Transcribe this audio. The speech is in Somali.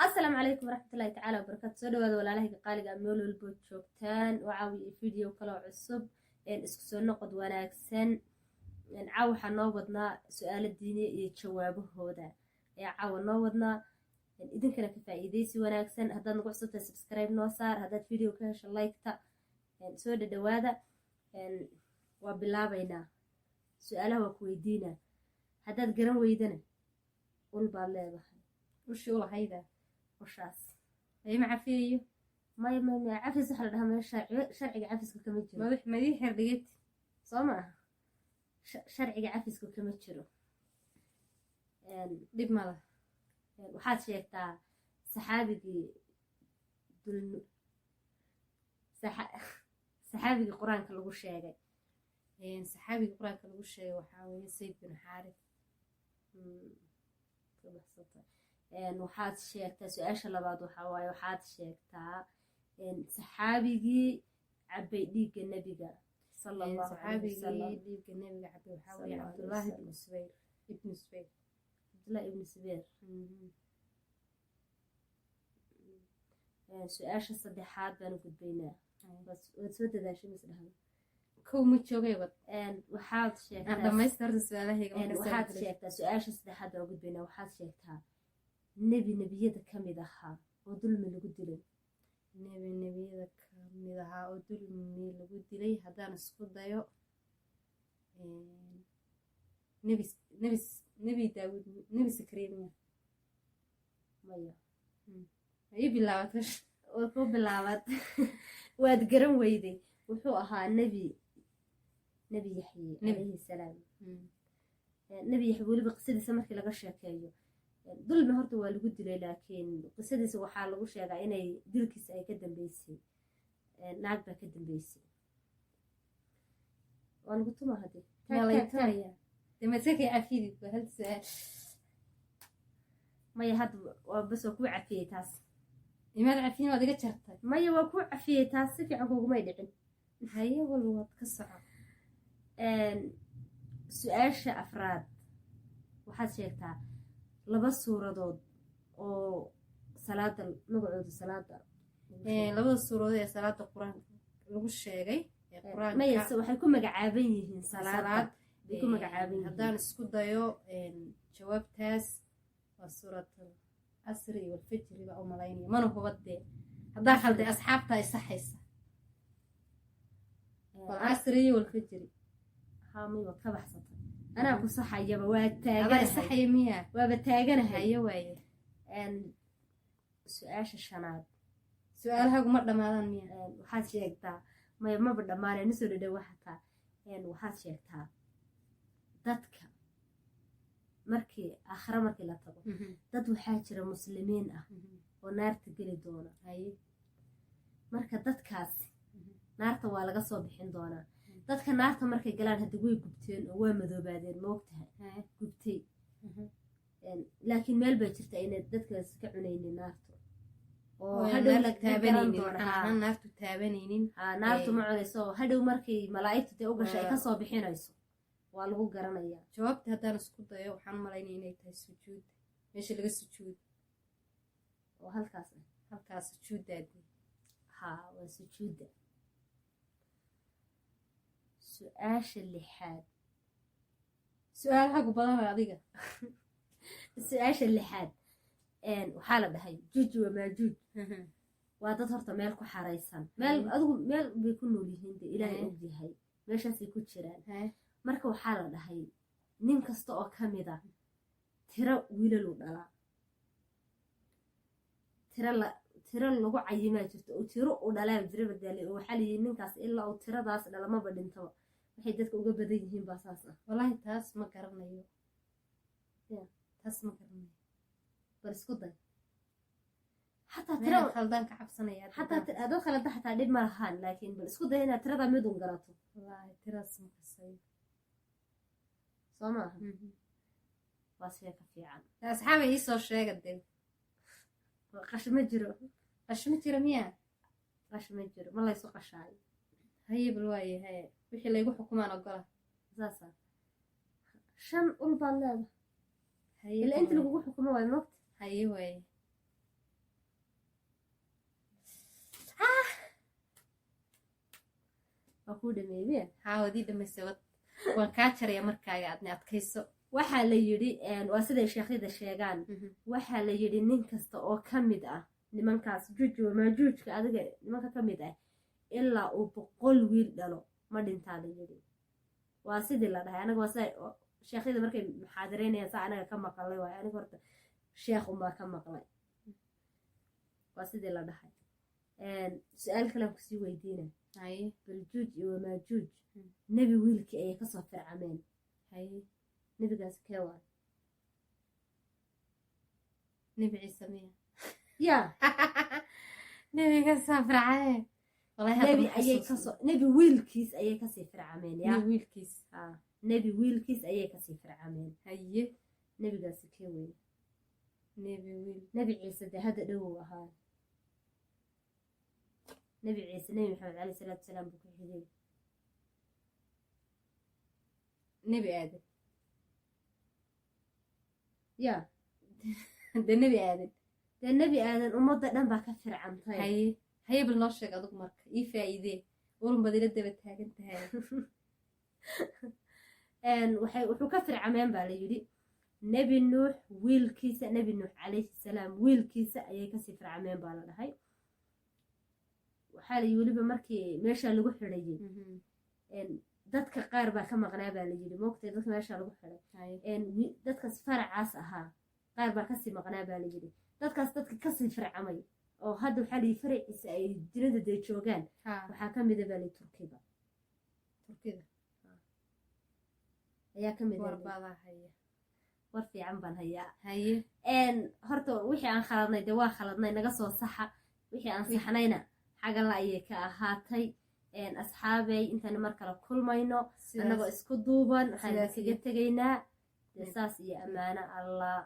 السلام عليكم ورحمة الله تعالى وبركاته. سو dhawaada walaalahayga qaaliga meel walba joogtaan waxaa video kale cusub isku soo noqod wanaagsan caaw waxa noo wadnaa su'aalo diini iyo jawaabahooda caaw noo wadnaa idinkana ka faa'iideysi wanaagsan haddaad nagu cusubta subscribe noo saar haddaad video ka hesho like ta soo dhawaada waa bilaabaynaa su'aalaha waa ku weydiinaa haddaad garan weydana ul baad leedahay ushii ulahayda وشاس أي معفيه ما عفيس إحنا ده ما شرعي عفيس كم يجرو ما دي حرقت صامع شرعي عفيس كم يجرو دي بماذا وحاد شيء تاع سحابي دل سحابي القرآن كله شيء سحابي القرآن كله شيء وحاول يصيد بن حارث waxaad sheegtaa su-aasha labaad waxaa waaye waxaad sheegtaa saxaabigii cabay dhiigga nebiga sallallahu alayhi wasallam dhiigga nebiga cabay waxaa waaye Abdullah ibn Zubayr Abdullah ibn Zubayr su-aasha saddexaad baan gudbaynaa bas waad soo dadaashay misdhahan kow ma joogay wad waxaad sheegtaa dhamaystirta su'aalahayga waxaad sheegtaa su-aasha saddexaad baan gudbaynaa waxaad sheegtaa nebiyada ka mid ahaa oo dulmi lagu dilay nebiyada ka mid ahaa oo dulmi lagu dilay haddaan isku dayo nebi daawud nebi sakariya maya ay bilaabatay oo ku bilaabad waad garan weyday wuxuu ahaa nebi yaxye alayhi salaam nebi yaxye weliba qisadiisa markii laga sheekeeyo dulmi horta waa lagu dilay laakiin qisadiisa waxaa lagu sheegaa inay dilkiisa ay ka dambeysay naag baa ka dambeysay waa lagu tuma hadii taagaya demasakay afidid ba hal su'aal maya had waa bas ku cafiyay taas imaad cafin waad iga jartay maya waa ku cafiyay taas si fiican kuguma dhicin haye walba waad ka soco su'aasha afraad waxaad sheegtaa laba suuradood oo salaada magacooda salaada labada suuradood ee salaada quraanka lagu sheegay ee quraanka ma yeesay waxay ku magacaaban yihiin salaad bay ku magacaaban yihiin haddaan isku dayo jawaabtaas waa suuratul asri iyo fajr ba oo malaynaya mana hubadee haddaa khalday asxaabta ay saxaysa wal asri wal fajr haami wa ka baxsatay أنا أقول صح يا بواد تاجر صح يا ميا وبتاجر هاي واي سؤال الشناد سؤالها مرة ما ظن ميا وحاس شيكتا ما بدنا ما نسول ده وحدها وحاس شيكتا ضدك مركي آخر مركي لا تبغى ضد وحاجر مسلمين ونار تجري دونا هاي مركي ضد كاس نار طوال قصوا بحين دونا dadka naarta markay galaan hadii way gubteen oo waa madoobaadeen moogtahay gubtay laakiin meel bay jirta inay dadkaas ka cunaynin naarto oo hadhow la taabanaynin naartu taabanaynin naartu ma cunayso hadhow markay malaa'igtu u gashay ka soo bixinayso waa lagu garanayaa jawaabta haddaan isku dayo waxaan malaynaa inay tahay sujuud meesha laga sujuud oo halkaas sujuudaadii waa sujuuda سؤال اللحاد سؤال حق بدنا adiga سؤال اللحاد وحاله dhahay juj wama juj waa dad horta meel ku xareysan meel adigu meel bay ku nool yihiin ilaahay og yahay meeshaas ay ku jiraan marka waxaa la dhahay nin kasta oo kamida tiro wiilal u dhalaa tiro lagu cayimaa jirto oo tiro u dhalaa jira badalay oo waxa leeyahay ninkaas ilaa uu tiradaas dhalama badhinto waxay dadka uga badan yihiin baasaas wallahi taas ma garanayo taas ma garanayo bal isku day hatta tiro khaldan ka cabsanaya hatta adoo khaldan hatta dhib ma lahaan laakiin bal isku day inaad tirada mid un garato wallahi tiraas ma kasay soma waas ka fiican asxaabay ii soo sheegay qash ma jiro miya qash ma jiro ma la isoo qashay haye bal waaye haye wixii la igu xukumaan ogola saasa shan ul baan leedahay haye ila inta lagu xukumo way moogta haye waaye waa kuu dhameeyeen haa wadii dhamaysay wad waan kaa jaraya markaaga aadna adkayso waxaa la yidhi waa siday sheekhyada sheegaan waxaa la yidhi nin kasta oo ka mid ah nimankaas juuj maajuujka adiga nimanka ka mid ah ilaa uu 100 wiil dhalo ma dhintaa la yidhi waa sidii la dhahay anaga waa sida sheekhyada markay muxaadareynayaan saa anaga ka maqlay waaye aniga horta sheekh unbaa ka maqlay waa sidii la dhahay su-aal kalean kusii weydiina haye baljuuj iyo maajuuj nebi wiilkii ayay kasoo fircameen haye nebigaas kee waa nebi ciise miya yaa nebiga soo fircaye nebi wiilkiis ayay kasii fircameen yaa nebi wiilkiis nebi wiilkiis ayay kasii fircameen haye nebigaasi kee weyn nebi ciise dee hadda dhowow ahaa nebi ciise nebi maxamed caleyhi salaatu wasalaam buu ku xigay nebi aadan yaa dee nebi aadan ummadda dhan baa ka fircantay haye bal noo sheeg adugu marka ii faa'iidee ulun baad ila daba taagan tahay wuxuu ka fircameen baa la yidhi nebi nuux wiilkiisa nebi nuux calayhi salaam wiilkiisa ayay kasii fircameen baa la dhahay waxaa la yii weliba markii meesha lagu xidhayay dadka qaar baa ka maqnaa baa la yidhi moogtay dadka meesha lagu xidhay dadkaas faracaas ahaa qaar baa kasii maqnaa baa la yidhi dadkaas dadka kasii fircamay oo hadda waxaa la yii faraciisa ay dunida dee joogaan waxaa ka mida baa la turkida ayaa ka mid war fiican baan hayaa horta wixii aan khaladnay dee waa khaladnay naga soo saxa wixii aan saxnayna xagala ayay ka ahaatay asxaabey intaan mar kale kulmayno annagoo isku duuban waxaan kaga tegaynaa dee saas iyo ammaano allah